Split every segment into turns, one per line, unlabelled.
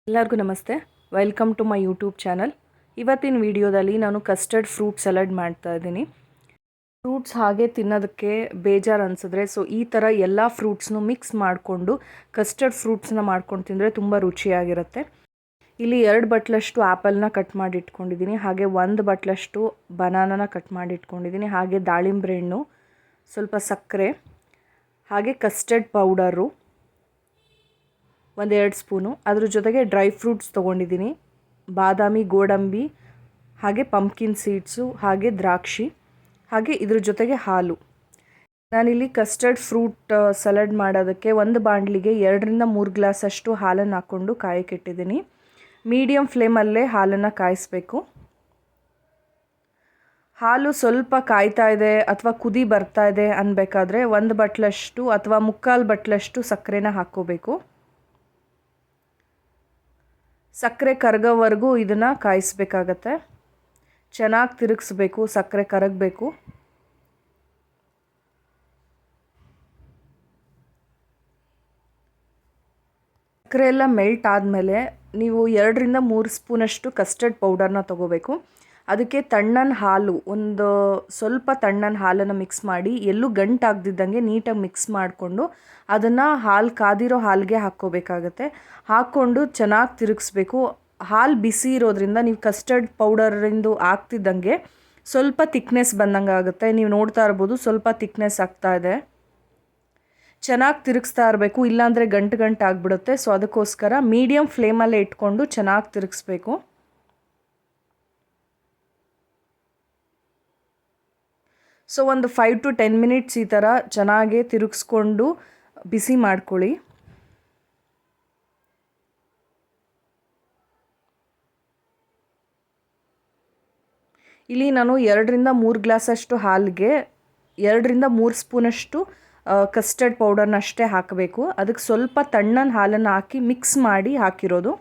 ಎಲ್ಲರಿಗೂ ನಮಸ್ತೆ. Welcome to my YouTube channel. ಇವತ್ತಿನ ವಿಡಿಯೋದಲ್ಲಿ ನಾನು ಕಸ್ಟರ್ಡ್ ಫ್ರೂಟ್ ಸಲಾಡ್ ಮಾಡ್ತಾ ಇದ್ದೀನಿ. ಫ್ರೂಟ್ಸ್ ಹಾಗೆ ತಿನ್ನೋದಕ್ಕೆ ಬೇಜಾರು ಅನಿಸಿದ್ರೆ ಈ ಥರ ಎಲ್ಲ ಫ್ರೂಟ್ಸ್ನು ಮಿಕ್ಸ್ ಮಾಡಿಕೊಂಡು ಕಸ್ಟರ್ಡ್ ಫ್ರೂಟ್ಸ್ನ ಮಾಡ್ಕೊಂಡು ತಿಂದರೆ ತುಂಬ ರುಚಿಯಾಗಿರುತ್ತೆ. ಇಲ್ಲಿ 2 ಬಟ್ಲಷ್ಟು ಆ್ಯಪಲ್ನ ಕಟ್ ಮಾಡಿ ಇಟ್ಕೊಂಡಿದ್ದೀನಿ, ಹಾಗೆ 1 ಬಟ್ಲಷ್ಟು ಬನಾನನ ಕಟ್ ಮಾಡಿ ಇಟ್ಕೊಂಡಿದ್ದೀನಿ, ಹಾಗೆ ದಾಳಿಂಬೆ ಹಣ್ಣು, ಸ್ವಲ್ಪ ಸಕ್ಕರೆ, ಹಾಗೆ ಕಸ್ಟರ್ಡ್ ಪೌಡರು 1-2 ಸ್ಪೂನು, ಅದ್ರ ಜೊತೆಗೆ ಡ್ರೈ ಫ್ರೂಟ್ಸ್ ತೊಗೊಂಡಿದ್ದೀನಿ, ಬಾದಾಮಿ, ಗೋಡಂಬಿ, ಹಾಗೆ ಪಂಪ್ಕಿನ್ ಸೀಡ್ಸು, ಹಾಗೆ ದ್ರಾಕ್ಷಿ, ಹಾಗೆ ಇದ್ರ ಜೊತೆಗೆ ಹಾಲು. ನಾನಿಲ್ಲಿ ಕಸ್ಟರ್ಡ್ ಫ್ರೂಟ್ ಸಲಾಡ್ ಮಾಡೋದಕ್ಕೆ ಒಂದು ಬಾಣಲಿಗೆ 2-3 ಗ್ಲಾಸಷ್ಟು ಹಾಲನ್ನು ಹಾಕ್ಕೊಂಡು ಕಾಯಕ್ಕಿಟ್ಟಿದ್ದೀನಿ. ಮೀಡಿಯಮ್ ಫ್ಲೇಮಲ್ಲೇ ಹಾಲನ್ನು ಕಾಯಿಸ್ಬೇಕು. ಹಾಲು ಸ್ವಲ್ಪ ಕಾಯ್ತಾ ಇದೆ ಅಥವಾ ಕುದಿ ಬರ್ತಾ ಇದೆ ಅನ್ಬೇಕಾದ್ರೆ 1 ಬಟ್ಲಷ್ಟು ಅಥವಾ 3/4 ಬಟ್ಲಷ್ಟು ಸಕ್ಕರೆನ ಹಾಕ್ಕೋಬೇಕು. ಸಕ್ಕರೆ ಕರಗೋವರೆಗೂ ಇದನ್ನು ಕಾಯಿಸ್ಬೇಕಾಗತ್ತೆ. ಚೆನ್ನಾಗಿ ತಿರುಗಿಸ್ಬೇಕು, ಸಕ್ಕರೆ ಕರಗಬೇಕು. ಸಕ್ಕರೆ ಎಲ್ಲ ಮೆಲ್ಟ್ ಆದಮೇಲೆ ನೀವು 2-3 ಸ್ಪೂನಷ್ಟು ಕಸ್ಟರ್ಡ್ ಪೌಡರ್ನ ತೊಗೋಬೇಕು. ಅದಕ್ಕೆ ತಣ್ಣನ ಹಾಲು, ಒಂದು ಸ್ವಲ್ಪ ತಣ್ಣನ ಹಾಲನ್ನು ಮಿಕ್ಸ್ ಮಾಡಿ, ಎಲ್ಲೂ ಗಂಟಾಗದಿದ್ದಂಗೆ ನೀಟಾಗಿ ಮಿಕ್ಸ್ ಮಾಡಿಕೊಂಡು ಅದನ್ನು ಹಾಲು ಕಾದಿರೋ ಹಾಲಿಗೆ ಹಾಕ್ಕೋಬೇಕಾಗತ್ತೆ. ಹಾಕ್ಕೊಂಡು ಚೆನ್ನಾಗಿ ತಿರುಗಿಸ್ಬೇಕು. ಹಾಲು ಬಿಸಿ ಇರೋದ್ರಿಂದ ನೀವು ಕಸ್ಟರ್ಡ್ ಪೌಡರಿಂದು ಹಾಕ್ತಿದ್ದಂಗೆ ಸ್ವಲ್ಪ ತಿಕ್ನೆಸ್ ಬಂದಂಗೆ ಆಗುತ್ತೆ. ನೀವು ನೋಡ್ತಾ ಇರ್ಬೋದು, ಸ್ವಲ್ಪ ತಿಕ್ನೆಸ್ ಆಗ್ತಾ ಇದೆ. ಚೆನ್ನಾಗಿ ತಿರುಗಿಸ್ತಾ ಇರಬೇಕು, ಇಲ್ಲಾಂದರೆ ಗಂಟು ಆಗಿಬಿಡುತ್ತೆ. ಸೊ ಅದಕ್ಕೋಸ್ಕರ ಮೀಡಿಯಮ್ ಫ್ಲೇಮಲ್ಲೇ ಇಟ್ಕೊಂಡು ಚೆನ್ನಾಗಿ ತಿರುಗಿಸ್ಬೇಕು. ಸೊ ಒಂದು 5 to 10 ಮಿನಿಟ್ಸ್ ಈ ಥರ ಚೆನ್ನಾಗಿ ತಿರುಗಿಸ್ಕೊಂಡು ಬಿಸಿ ಮಾಡ್ಕೊಳ್ಳಿ. ಇಲ್ಲಿ ನಾನು 2-3 ಗ್ಲಾಸಷ್ಟು ಹಾಲಿಗೆ 2-3 ಸ್ಪೂನಷ್ಟು ಕಸ್ಟರ್ಡ್ ಪೌಡರ್ನ ಅಷ್ಟೇ ಹಾಕಬೇಕು. ಅದಕ್ಕೆ ಸ್ವಲ್ಪ ತಣ್ಣನ ಹಾಲನ್ನು ಹಾಕಿ ಮಿಕ್ಸ್ ಮಾಡಿ ಹಾಕಿರೋದು.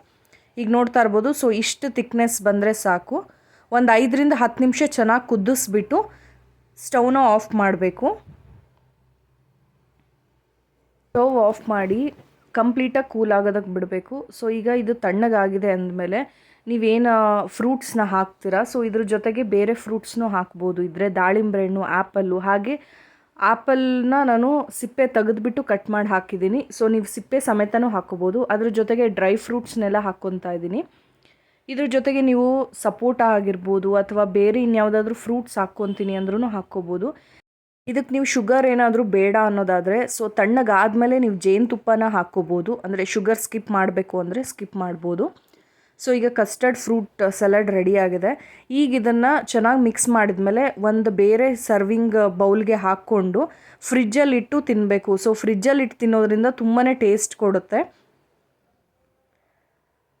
ಈಗ ನೋಡ್ತಾ ಇರ್ಬೋದು. ಸೊ ಇಷ್ಟು ತಿಕ್ನೆಸ್ ಬಂದರೆ ಸಾಕು. ಒಂದು 5-10 ನಿಮಿಷ ಚೆನ್ನಾಗಿ ಕುದಿಸ್ಬಿಟ್ಟು ಸ್ಟವ್ನ ಆಫ್ ಮಾಡಬೇಕು. ಸ್ಟವ್ ಆಫ್ ಮಾಡಿ ಕಂಪ್ಲೀಟಾಗಿ ಕೂಲ್ ಆಗೋದಕ್ಕೆ ಬಿಡಬೇಕು. ಸೊ ಈಗ ಇದು ತಣ್ಣಗಾಗಿದೆ ಅಂದಮೇಲೆ ನೀವೇನು ಫ್ರೂಟ್ಸ್ನ ಹಾಕ್ತೀರಾ, ಸೊ ಇದ್ರ ಜೊತೆಗೆ ಬೇರೆ ಫ್ರೂಟ್ಸ್ನೂ ಹಾಕ್ಬೋದು. ಇದ್ದರೆ ದಾಳಿಂಬೆ ಹಣ್ಣು, ಆ್ಯಪಲ್ಲು, ಹಾಗೆ ಆ್ಯಪಲ್ನ ನಾನು ಸಿಪ್ಪೆ ತೆಗೆದುಬಿಟ್ಟು ಕಟ್ ಮಾಡಿ ಹಾಕಿದ್ದೀನಿ. ಸೊ ನೀವು ಸಿಪ್ಪೆ ಸಮೇತನೂ ಹಾಕ್ಕೋಬೋದು. ಅದ್ರ ಜೊತೆಗೆ ಡ್ರೈ ಫ್ರೂಟ್ಸ್ನೆಲ್ಲ ಹಾಕ್ಕೊತಾ ಇದ್ದೀನಿ. ಇದ್ರ ಜೊತೆಗೆ ನೀವು ಸಪೋಟ ಆಗಿರ್ಬೋದು ಅಥವಾ ಬೇರೆ ಇನ್ಯಾವುದಾದ್ರೂ ಫ್ರೂಟ್ಸ್ ಹಾಕ್ಕೊತೀನಿ ಅಂದ್ರೂ ಹಾಕ್ಕೋಬೋದು. ಇದಕ್ಕೆ ನೀವು ಶುಗರ್ ಏನಾದರೂ ಬೇಡ ಅನ್ನೋದಾದರೆ ಸೊ ತಣ್ಣಗಾದಮೇಲೆ ನೀವು ಜೇನುತುಪ್ಪನ ಹಾಕ್ಕೋಬೋದು. ಅಂದರೆ ಶುಗರ್ ಸ್ಕಿಪ್ ಮಾಡಬೇಕು ಅಂದರೆ ಸ್ಕಿಪ್ ಮಾಡ್ಬೋದು. ಸೊ ಈಗ ಕಸ್ಟರ್ಡ್ ಫ್ರೂಟ್ ಸಲಾಡ್ ರೆಡಿಯಾಗಿದೆ. ಈಗ ಇದನ್ನು ಚೆನ್ನಾಗಿ ಮಿಕ್ಸ್ ಮಾಡಿದ್ಮೇಲೆ ಒಂದು ಬೇರೆ ಸರ್ವಿಂಗ್ ಬೌಲ್ಗೆ ಹಾಕ್ಕೊಂಡು ಫ್ರಿಜ್ಜಲ್ಲಿಟ್ಟು ತಿನ್ನಬೇಕು. ಸೊ ಫ್ರಿಜ್ಜಲ್ಲಿಟ್ಟು ತಿನ್ನೋದ್ರಿಂದ ತುಂಬಾ ಟೇಸ್ಟ್ ಕೊಡುತ್ತೆ.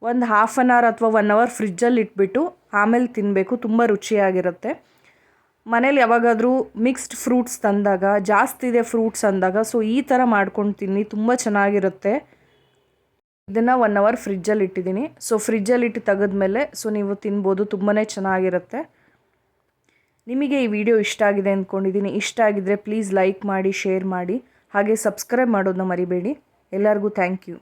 ಒಂದು 1/2 ಅವರ್ ಅಥವಾ 1 ಅವರ್ ಫ್ರಿಜ್ಜಲ್ಲಿ ಇಟ್ಬಿಟ್ಟು ಆಮೇಲೆ ತಿನ್ನಬೇಕು. ತುಂಬ ರುಚಿಯಾಗಿರುತ್ತೆ. ಮನೇಲಿ ಯಾವಾಗಾದರೂ ಮಿಕ್ಸ್ಡ್ ಫ್ರೂಟ್ಸ್ ತಂದಾಗ, ಜಾಸ್ತಿ ಇದೆ ಫ್ರೂಟ್ಸ್ ಅಂದಾಗ ಸೊ ಈ ಥರ ಮಾಡ್ಕೊಂಡು ತಿನ್ನಿ, ತುಂಬ ಚೆನ್ನಾಗಿರುತ್ತೆ. ಇದನ್ನು 1 ಅವರ್ ಫ್ರಿಜ್ಜಲ್ಲಿ ಇಟ್ಟಿದ್ದೀನಿ. ಸೊ ಫ್ರಿಜ್ಜಲ್ಲಿಟ್ಟು ತೆಗೆದ್ಮೇಲೆ ಸೊ ನೀವು ತಿನ್ಬೋದು. ತುಂಬಾ ಚೆನ್ನಾಗಿರುತ್ತೆ. ನಿಮಗೆ ಈ ವಿಡಿಯೋ ಇಷ್ಟ ಆಗಿದೆ ಅಂದ್ಕೊಂಡಿದ್ದೀನಿ. ಇಷ್ಟ ಆಗಿದ್ದರೆ ಪ್ಲೀಸ್ ಲೈಕ್ ಮಾಡಿ, ಶೇರ್ ಮಾಡಿ, ಹಾಗೆ ಸಬ್ಸ್ಕ್ರೈಬ್ ಮಾಡೋದನ್ನ ಮರಿಬೇಡಿ. ಎಲ್ಲರಿಗೂ ಥ್ಯಾಂಕ್ ಯು.